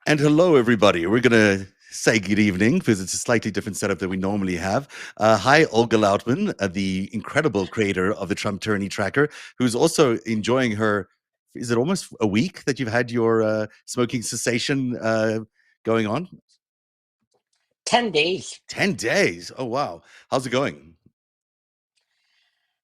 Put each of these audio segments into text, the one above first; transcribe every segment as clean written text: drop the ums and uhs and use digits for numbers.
And hello, everybody. We're going to say good evening because it's a slightly different setup than we normally have. Hi, Olga Lautman, the incredible creator of the Trump Tyranny Tracker, who's also enjoying her. Is it almost a week that you've had your smoking cessation going on? 10 days. 10 days. Oh, wow. How's it going?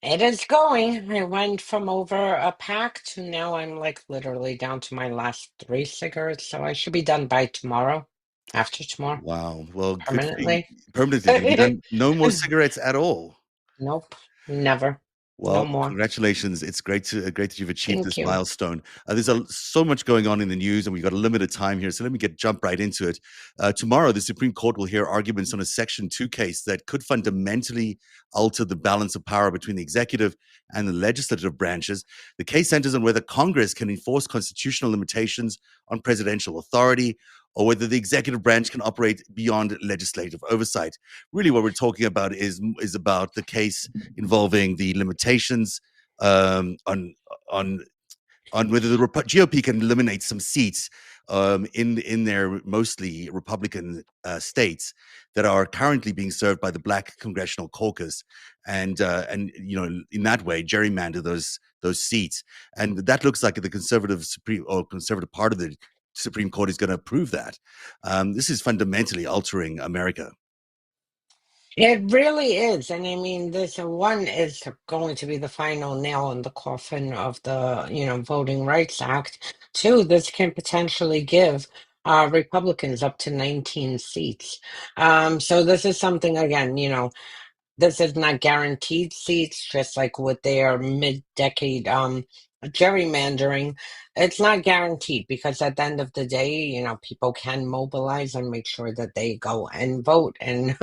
It is going. I went from over a pack to now I'm like literally down to my last 3 cigarettes. So I should be done by tomorrow, after tomorrow, Wow. Well, good for you. permanently. Permanently, have you done no more cigarettes at all? Nope, never. No Well, more. congratulations. It's great that you've achieved Thank this you. milestone. So much going on in the news, and we've got a limited time here. So let me jump right into it. Tomorrow, the Supreme Court will hear arguments on a Section 2 case that could fundamentally alter the balance of power between the executive and the legislative branches. The case centers on whether Congress can enforce constitutional limitations on presidential authority, or whether the executive branch can operate beyond legislative oversight. Really, what we're talking about is about the case involving the limitations on on whether the GOP can eliminate some seats in their mostly Republican states that are currently being served by the Black Congressional Caucus, and in that way gerrymander those seats. And that looks like the conservative part of the Supreme Court is going to approve that. This is fundamentally altering America. It really is. And I mean, this one is going to be the final nail in the coffin of the, Voting Rights Act. Two, this can potentially give Republicans up to 19 seats. So this is something, again, this is not guaranteed seats, just like with their mid-decade gerrymandering. It's not guaranteed because at the end of the day, people can mobilize and make sure that they go and vote and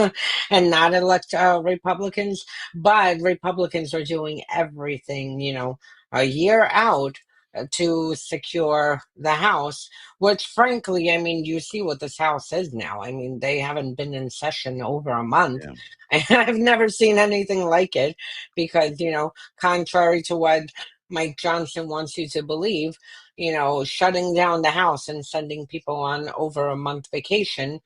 and not elect Republicans. But Republicans are doing everything, a year out to secure the House, which frankly, I mean, you see what this House is now. I mean, they haven't been in session over a month. Yeah. I've never seen anything like it because, contrary to what Mike Johnson wants you to believe, shutting down the House and sending people on over a month vacation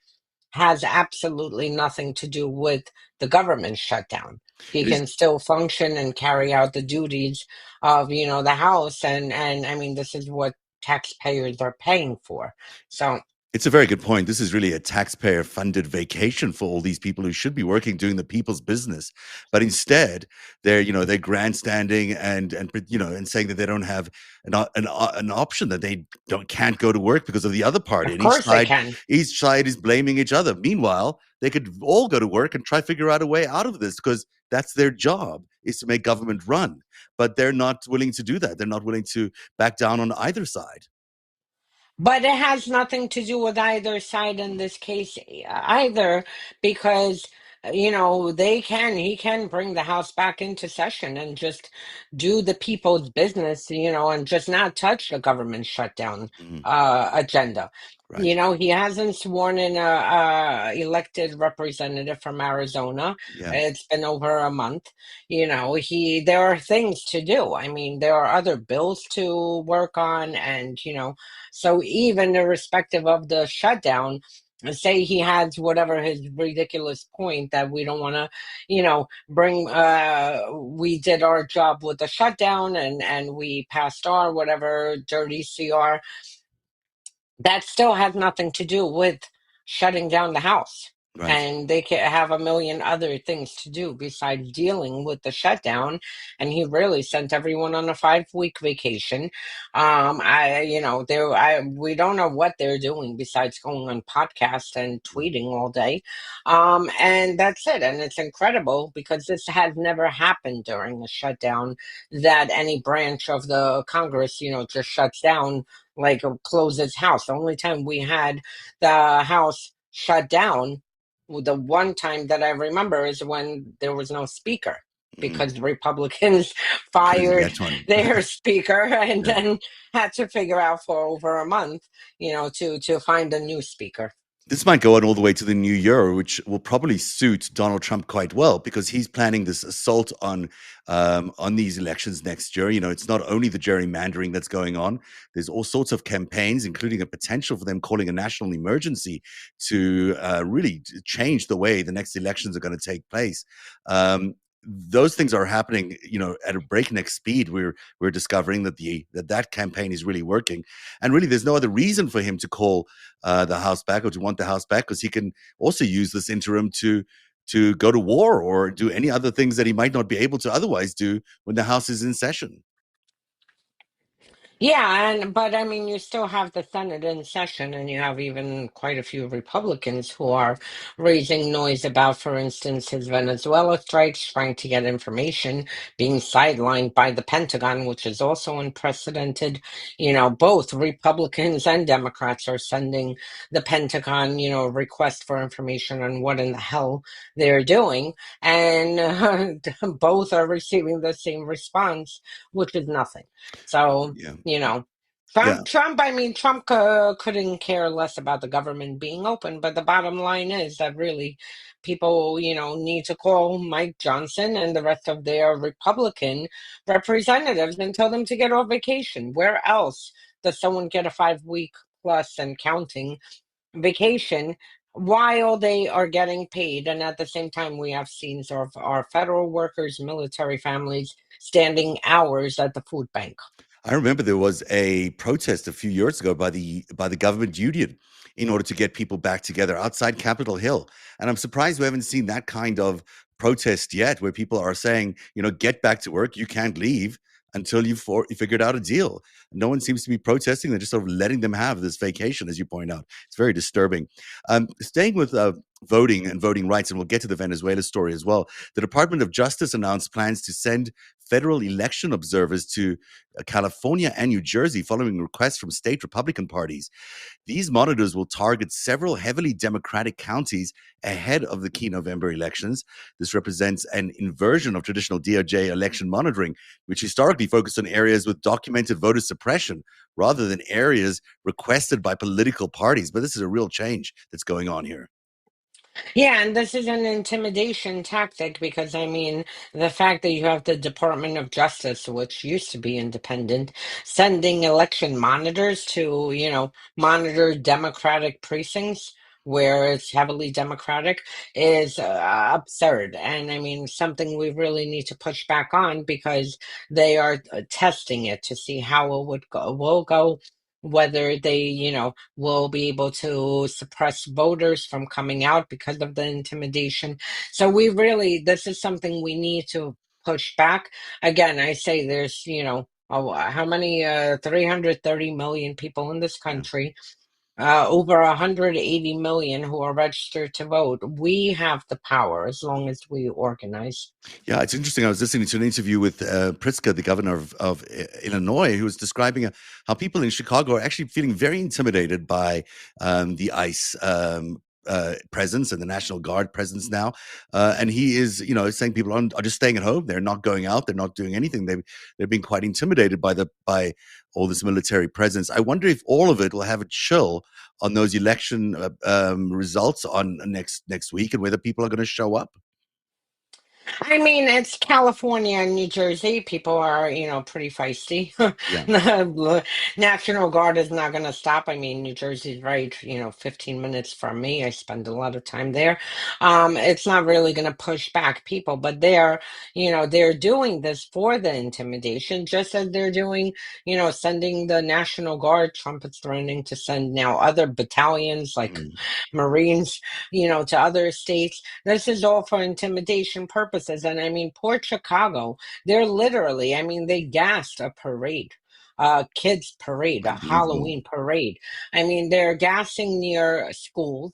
has absolutely nothing to do with the government shutdown. He It is can still function and carry out the duties of, the House. And I mean, this is what taxpayers are paying for. So It's a very good point. This is really a taxpayer-funded vacation for all these people who should be working, doing the people's business, but instead they're grandstanding and saying that they don't have an option, that they can't go to work because of the other party, of and course they can. each side is blaming each other. Meanwhile, they could all go to work and try to figure out a way out of this because that's their job, is to make government run. But they're not willing to do that. They're not willing to back down on either side. But it has nothing to do with either side in this case either, because he can bring the House back into session and just do the people's business, and just not touch the government shutdown Mhm. agenda. Right. He hasn't sworn in a elected representative from Arizona. Yeah. It's been over a month. There are things to do. I mean, there are other bills to work on, and so even irrespective of the shutdown, say he has whatever his ridiculous point that we don't want to, bring. We did our job with the shutdown, and we passed our whatever dirty CR. That still has nothing to do with shutting down the House. Right. And they can have a million other things to do besides dealing with the shutdown. And he really sent everyone on a 5-week vacation. We don't know what they're doing besides going on podcasts and tweeting all day. And that's it. And it's incredible because this has never happened during the shutdown that any branch of the Congress, just shuts down, like closes house. The only time we had the House shut down, the one time that I remember, is when there was no speaker Mm. because the Republicans Couldn't fired get one. their speaker and Yeah. then had to figure out for over a month, to find a new speaker. This might go on all the way to the new year, which will probably suit Donald Trump quite well because he's planning this assault on these elections next year. You know, it's not only the gerrymandering that's going on. There's all sorts of campaigns, including a potential for them calling a national emergency to really change the way the next elections are going to take place. Those things are happening, you know, at a breakneck speed. We're discovering that that campaign is really working, and really, there's no other reason for him to call the House back or to want the House back, because he can also use this interim to go to war or do any other things that he might not be able to otherwise do when the House is in session. Yeah, and but I mean, you still have the Senate in session, and you have even quite a few Republicans who are raising noise about, for instance, his Venezuela strikes, trying to get information, being sidelined by the Pentagon, which is also unprecedented. You know, both Republicans and Democrats are sending the Pentagon, you know, a request for information on what in the hell they're doing, and both are receiving the same response, which is nothing. So Yeah, you know, yeah. I mean, Trump couldn't care less about the government being open, but the bottom line is that really people, you know, need to call Mike Johnson and the rest of their Republican representatives and tell them to get off vacation. Where else does someone get a 5 week plus and counting vacation while they are getting paid? And at the same time, we have scenes of our federal workers, military families standing hours at the food bank. I remember there was a protest a few years ago by the government union in order to get people back together outside Capitol Hill. And I'm surprised we haven't seen that kind of protest yet, where people are saying, you know, get back to work. You can't leave until you figured out a deal. No one seems to be protesting. They're just sort of letting them have this vacation, as you point out. It's very disturbing. Staying with voting and voting rights, and we'll get to the Venezuela story as well. The Department of Justice announced plans to send federal election observers to California and New Jersey following requests from state Republican parties. These monitors will target several heavily Democratic counties ahead of the key November elections. This represents an inversion of traditional DOJ election monitoring, which historically focused on areas with documented voter suppression rather than areas requested by political parties. But this is a real change that's going on here. Yeah, and this is an intimidation tactic because, I mean, the fact that you have the Department of Justice, which used to be independent, sending election monitors to, you know, monitor Democratic precincts where it's heavily Democratic is absurd. And I mean, something we really need to push back on because they are testing it to see how it will go, whether they, you know, will be able to suppress voters from coming out because of the intimidation. So we really, this is something we need to push back. Again, I say there's, you know, how many, 330 million people in this Yeah. country, over 180 million who are registered to vote. We have the power as long as we organize. Yeah, it's interesting. I was listening to an interview with Pritzker, the governor of Illinois, who was describing how people in Chicago are actually feeling very intimidated by the ICE presence and the National Guard presence now. And he is, you know, saying people are just staying at home. They're not going out. They're not doing anything. They're being quite intimidated by all this military presence. I wonder if all of it will have a chill on those election results on next week, and whether people are going to show up. I mean, it's California and New Jersey. People are, you know, pretty feisty. Yeah. The National Guard is not going to stop. I mean, New Jersey's right, you know, 15 minutes from me. I spend a lot of time there. It's not really going to push back people, but they're, you know, they're doing this for the intimidation, just as they're doing, you know, sending the National Guard. Trump is threatening to send now other battalions like Mm. Marines, you know, to other states. This is all for intimidation purposes. And I mean, Port Chicago, they're literally, I mean, they gassed a parade, a kids' parade, a Unbelievable. Halloween parade. I mean, they're gassing near schools.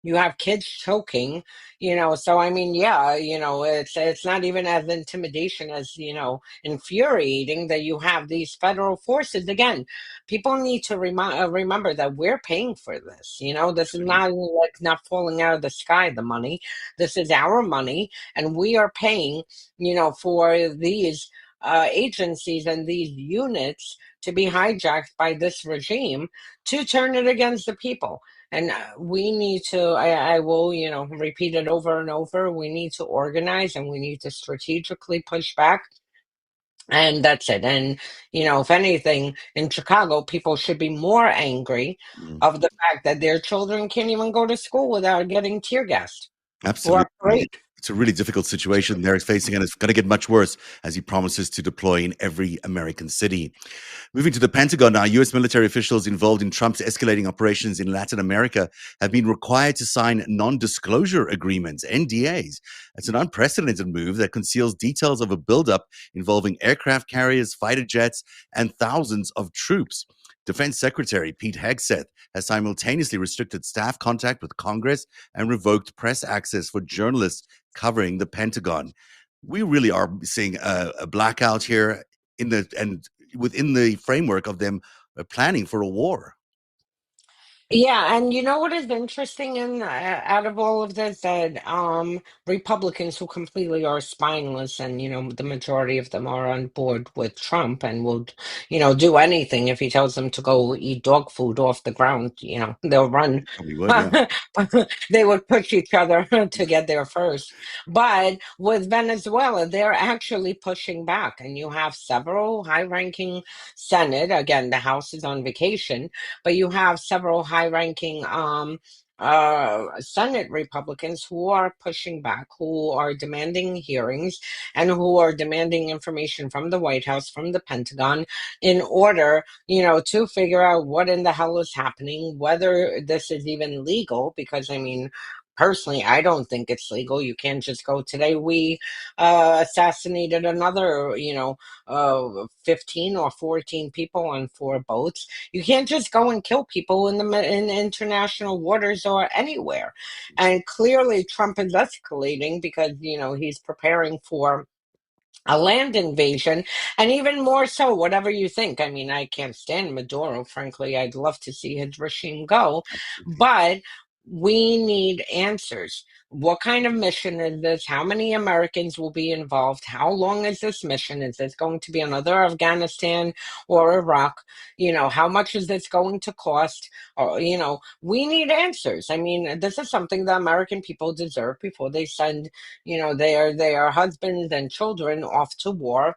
You have kids choking, you know. So I mean, yeah, you know, it's not even as intimidation as, you know, infuriating that you have these federal forces. Again, people need to remember that we're paying for this. You know, this is Absolutely. not like not falling out of the sky, the money. This is our money, and we are paying, you know, for these agencies and these units to be hijacked by this regime to turn it against the people. And we need to, I will, repeat it over and over. We need to organize and we need to strategically push back. And that's it. And, if anything, in Chicago, people should be more angry Mm. of the fact that their children can't even go to school without getting tear gassed or Absolutely. parade. It's a really difficult situation they're facing, and it's going to get much worse as he promises to deploy in every American city. Moving to the Pentagon now, U.S. military officials involved in Trump's escalating operations in Latin America have been required to sign non-disclosure agreements, NDAs. It's an unprecedented move that conceals details of a buildup involving aircraft carriers, fighter jets, and thousands of troops. Defense Secretary Pete Hegseth has simultaneously restricted staff contact with Congress and revoked press access for journalists covering the Pentagon. We really are seeing a blackout here and within the framework of them planning for a war. Yeah, and you know what is interesting out of all of this, that Republicans who completely are spineless, and the majority of them are on board with Trump and will do anything if he tells them to go eat dog food off the ground. They'll run. Probably would, yeah. They would push each other to get there first. But with Venezuela, they're actually pushing back, and you have several high-ranking Senate. Again, the House is on vacation, but you have several high-ranking Senate Republicans who are pushing back, who are demanding hearings, and who are demanding information from the White House, from the Pentagon, in order, to figure out what in the hell is happening, whether this is even legal. Because I mean, personally, I don't think it's legal. You can't just go. Today we assassinated another, 15 or 14 people on 4 boats. You can't just go and kill people in international waters or anywhere. And clearly, Trump is escalating because he's preparing for a land invasion, and even more so, whatever you think. I mean, I can't stand Maduro, frankly. I'd love to see his regime go, Absolutely. but we need answers. What kind of mission is this? How many Americans will be involved? How long is this mission? Is this going to be another Afghanistan or Iraq? How much is this going to cost? Or, we need answers. I mean, this is something the American people deserve before they send their husbands and children off to war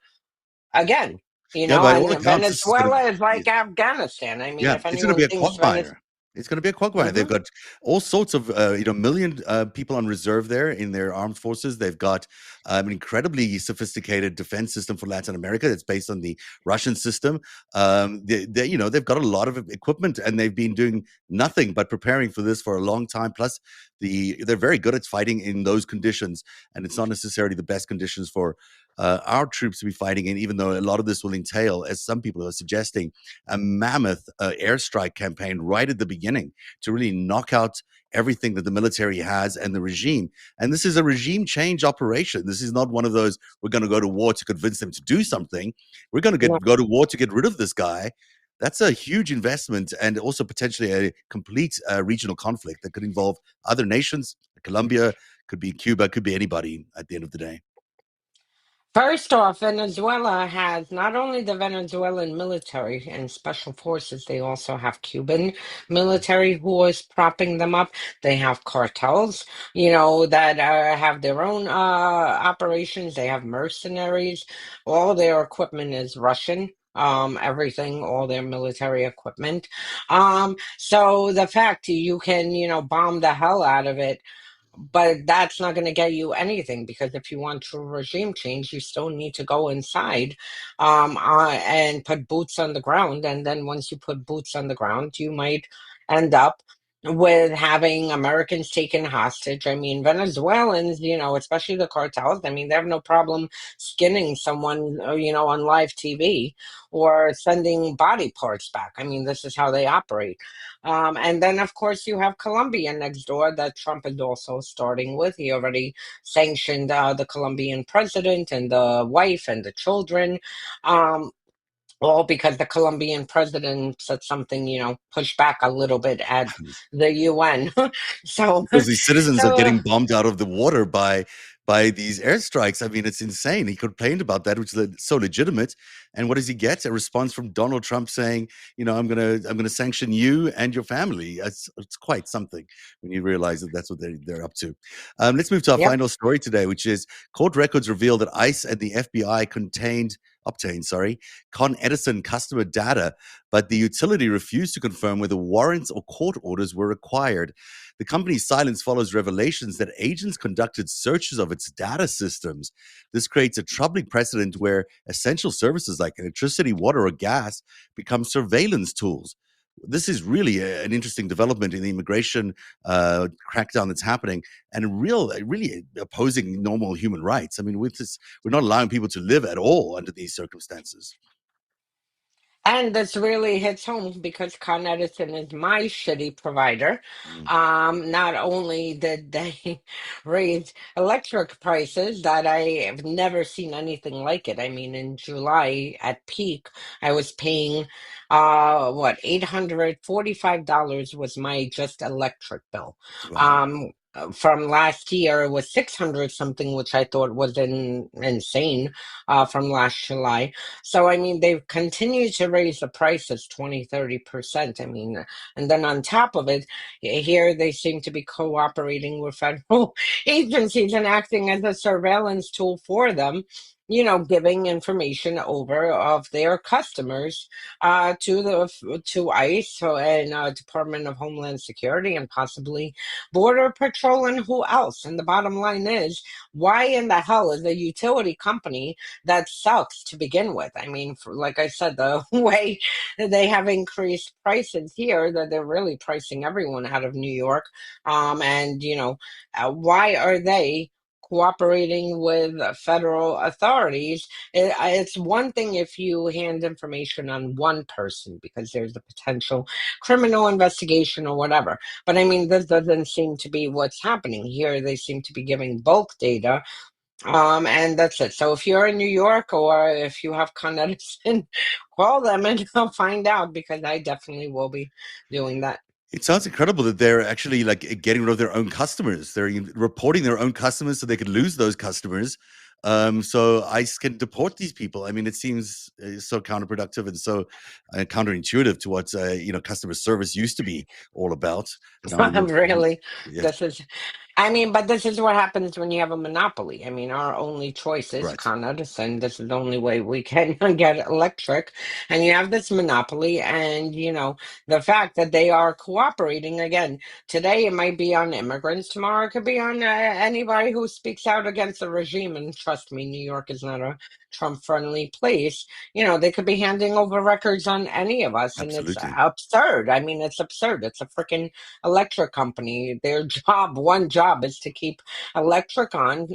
again. Yeah, by all And accounts, this is going to Venezuela is be. like Afghanistan. I mean, Yeah, if it's gonna anyone be a thinks Venezuela. quagmire. It's gonna be a quagmire. They've got all sorts of, million people on reserve there in their armed forces. They've got an incredibly sophisticated defense system for Latin America that's based on the Russian system. They've got a lot of equipment, and they've been doing nothing but preparing for this for a long time. Plus, they're very good at fighting in those conditions, and it's not necessarily the best conditions for our troops to be fighting in, even though a lot of this will entail, as some people are suggesting, a mammoth airstrike campaign right at the beginning to really knock out everything that the military has and the regime. And this is a regime change operation. This is not one of those, we're going to go to war to convince them to do something. We're going to go to war to get rid of this guy. That's a huge investment, and also potentially a complete regional conflict that could involve other nations. Colombia, could be Cuba, could be anybody at the end of the day. First off, Venezuela has not only the Venezuelan military and special forces, they also have Cuban military who is propping them up. They have cartels, that have their own operations. They have mercenaries. All their equipment is Russian. Everything, all their military equipment. So the fact you can, bomb the hell out of it, but that's not going to get you anything, because if you want true regime change, you still need to go inside and put boots on the ground. And then once you put boots on the ground, you might end up with having Americans taken hostage. I mean, Venezuelans, especially the cartels, I mean, they have no problem skinning someone, on live TV, or sending body parts back. I mean, this is how they operate. And then, of course, you have Colombia next door that Trump is also starting with. He already sanctioned the Colombian president and the wife and the children. All because the Colombian president said something, pushed back a little bit at the UN. so, Because these citizens are so getting bombed out of the water by by these airstrikes. I mean, it's insane. He complained about that, which is so legitimate. And what does he get? A response from Donald Trump saying, I'm gonna sanction you and your family. It's quite something when you realize that that's what they're up to. Let's move to our Yep. final story today, which is court records reveal that ICE and the FBI obtained, Con Edison customer data, but the utility refused to confirm whether warrants or court orders were required. The company's silence follows revelations that agents conducted searches of its data systems. This creates a troubling precedent where essential services like electricity, water, or gas become surveillance tools. This is really an interesting development in the immigration crackdown that's happening, and really opposing normal human rights. I mean, with this, we're not allowing people to live at all under these circumstances. And this really hits home because Con Edison is my shitty provider. Mm, Not only did they raise electric prices that I have never seen anything like it. I mean, in July at peak, I was paying what, $845 was my just electric bill. wow. From last year, it was 600 something, which I thought was insane from last July. So, I mean, they've continued to raise the prices 20, 30%. I mean, and then on top of it, here they seem to be cooperating with federal agencies and acting as a surveillance tool for them. Giving information over of their customers to ICE and Department of Homeland Security and possibly Border Patrol and who else. And the bottom line is, why in the hell is a utility company that sucks to begin with? I mean, like I said, the way that they have increased prices here, that they're really pricing everyone out of New York. And, why are they cooperating with federal authorities? It's one thing if you hand information on one person because there's a potential criminal investigation or whatever. But I mean, this doesn't seem to be what's happening here. They seem to be giving bulk data, and that's it. So if you're in New York or if you have Con Edison, call them and I'll find out because I definitely will be doing that. It sounds incredible that they're actually like getting rid of their own customers. They're reporting their own customers so they could lose those customers. So ICE can deport these people. I mean, it seems so counterproductive and so counterintuitive to what customer service used to be all about. Now we live, Really, yeah, this is I mean, but this is what happens when you have a monopoly. I mean, our only choice is right, Con Edison. This is the only way we can get electric. And you have this monopoly, and, the fact that they are cooperating again. Today, it might be on immigrants. Tomorrow, it could be on anybody who speaks out against the regime. And trust me, New York is not a Trump friendly place. They could be handing over records on any of us. And it's absolutely. absurd. I mean, it's absurd. It's a freaking electric company. Their one job is to keep electric on,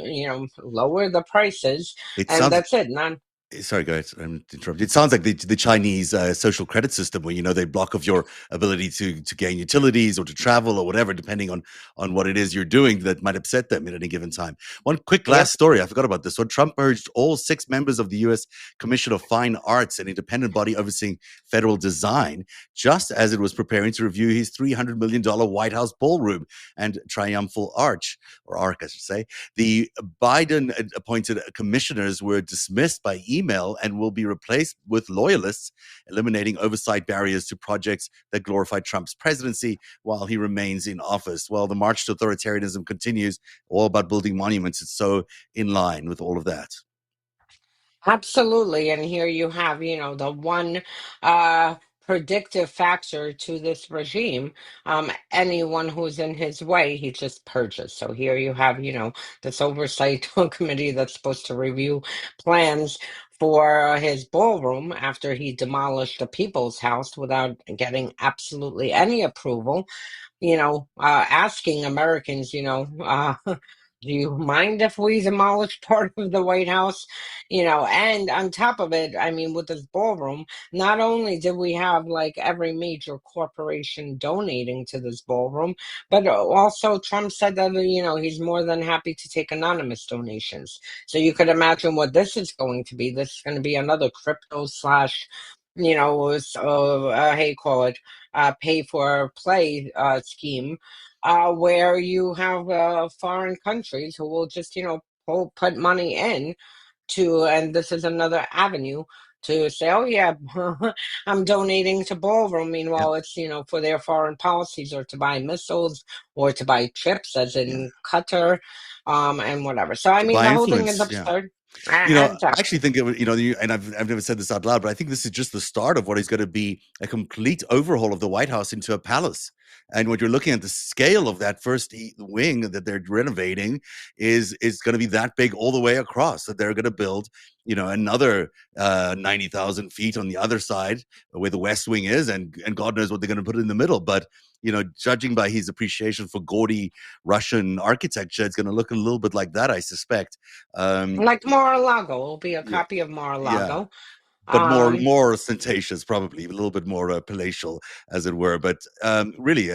lower the prices, It and sounds that's it. Not Sorry, go ahead. I'm interrupted. It sounds like the Chinese social credit system, where they block off your ability to gain utilities or to travel or whatever, depending on what it is you're doing that might upset them at any given time. One quick last Yep. story. I forgot about this one. Trump urged all 6 members of the U.S. Commission of Fine Arts, an independent body overseeing federal design, just as it was preparing to review his $300 million White House ballroom and triumphal arch, or arc, I should say. The Biden-appointed commissioners were dismissed by email and will be replaced with loyalists, eliminating oversight barriers to projects that glorify Trump's presidency while he remains in office. Well, the march to authoritarianism continues, all about building monuments. It's so in line with all of that. Absolutely. And here you have, the one uh, predictive factor to this regime. Anyone who's in his way, he just purges. So here you have, this oversight committee that's supposed to review plans for his ballroom after he demolished the people's house without getting absolutely any approval. Asking Americans, do you mind if we demolish part of the White House? And on top of it, I mean, with this ballroom, not only did we have like every major corporation donating to this ballroom, but also Trump said that, he's more than happy to take anonymous donations. So you could imagine what this is going to be. This is going to be another crypto slash, how you call it, pay for play scheme, where you have foreign countries who will just, put money in to, and this is another avenue to say, oh yeah, I'm donating to Ballroom. Yeah. Meanwhile, it's, for their foreign policies, or to buy missiles, or to buy chips, as Yeah. in Qatar, and whatever. So I To mean, buy the whole thing is influence. Yeah. absurd. I actually Exactly. think it would, and I've never said this out loud, but I think this is just the start of what is going to be a complete overhaul of the White House into a palace. And what you're looking at, the scale of that first wing that they're renovating is going to be that big all the way across. That they're going to build, another 90,000 feet on the other side where the West Wing is, and God knows what they're going to put in the middle. But judging by his appreciation for gaudy Russian architecture, it's going to look a little bit like that, I suspect. Um, Like Mar-a-Lago will be a yeah, copy of yeah, Mar-a-Lago. but more Um, more ostentatious, probably a little bit more palatial, as it were. But really,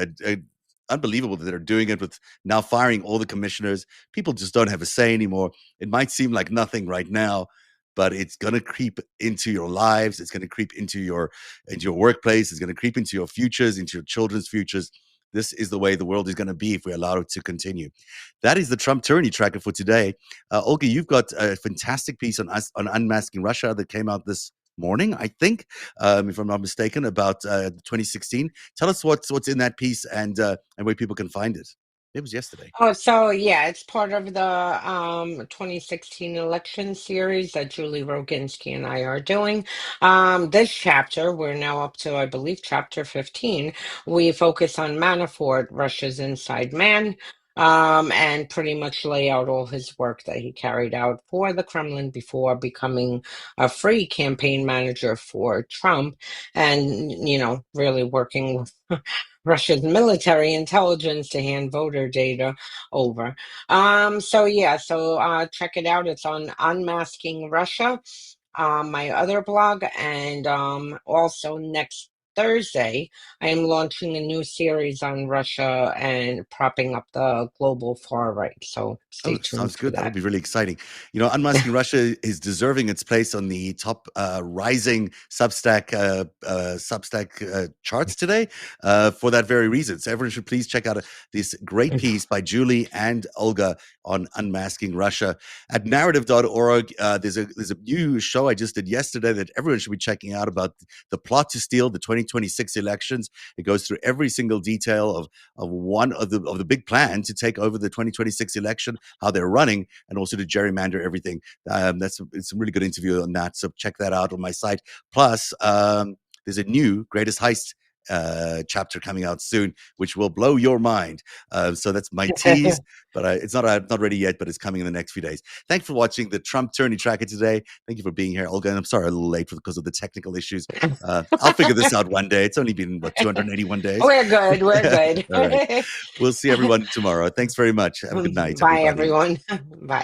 unbelievable that they're doing it with now firing all the commissioners. People just don't have a say anymore. It might seem like nothing right now, but it's going to creep into your lives. It's going to creep into your workplace. It's going to creep into your futures, into your children's futures. This is the way the world is going to be if we allow it to continue. That is the Trump tyranny tracker for today. Olga, you've got a fantastic piece on unmasking Russia that came out this morning, I think, if I'm not mistaken, about 2016. Tell us what's in that piece and where people can find it. It was yesterday. Oh, so yeah, it's part of the 2016 election series that Julie Roginski and I are doing. This chapter, we're now up to, I believe, chapter 15. We focus on Manafort, Russia's inside man, and pretty much lay out all his work that he carried out for the Kremlin before becoming a free campaign manager for Trump, and really working with Russia's military intelligence to hand voter data over. So yeah, so check it out. It's on Unmasking Russia, my other blog, and also next Thursday, I am launching a new series on Russia and propping up the global far right. So stay Oh, tuned sounds for good. That'll that. be really exciting. Unmasking Russia is deserving its place on the top rising Substack charts today for that very reason. So everyone should please check out this great piece by Julie and Olga on unmasking Russia at narrative.org. There's a new show I just did yesterday that everyone should be checking out about the plot to steal the 2026 elections. It goes through every single detail of one of the big plan to take over the 2026 election, how they're running, and also to gerrymander everything. It's a really good interview on that. So check that out on my site. Plus, there's a new Greatest Heist chapter coming out soon, which will blow your mind. So that's my tease, but it's not ready yet, but it's coming in the next few days. Thanks for watching the Trump Tyranny Tracker today. Thank you for being here, Olga. And I'm sorry, a little late because of the technical issues. I'll figure this out one day. It's only been 281 days. We're good. We're good. All right. We'll see everyone tomorrow. Thanks very much. Have a good night, Bye, everybody. everyone. Bye.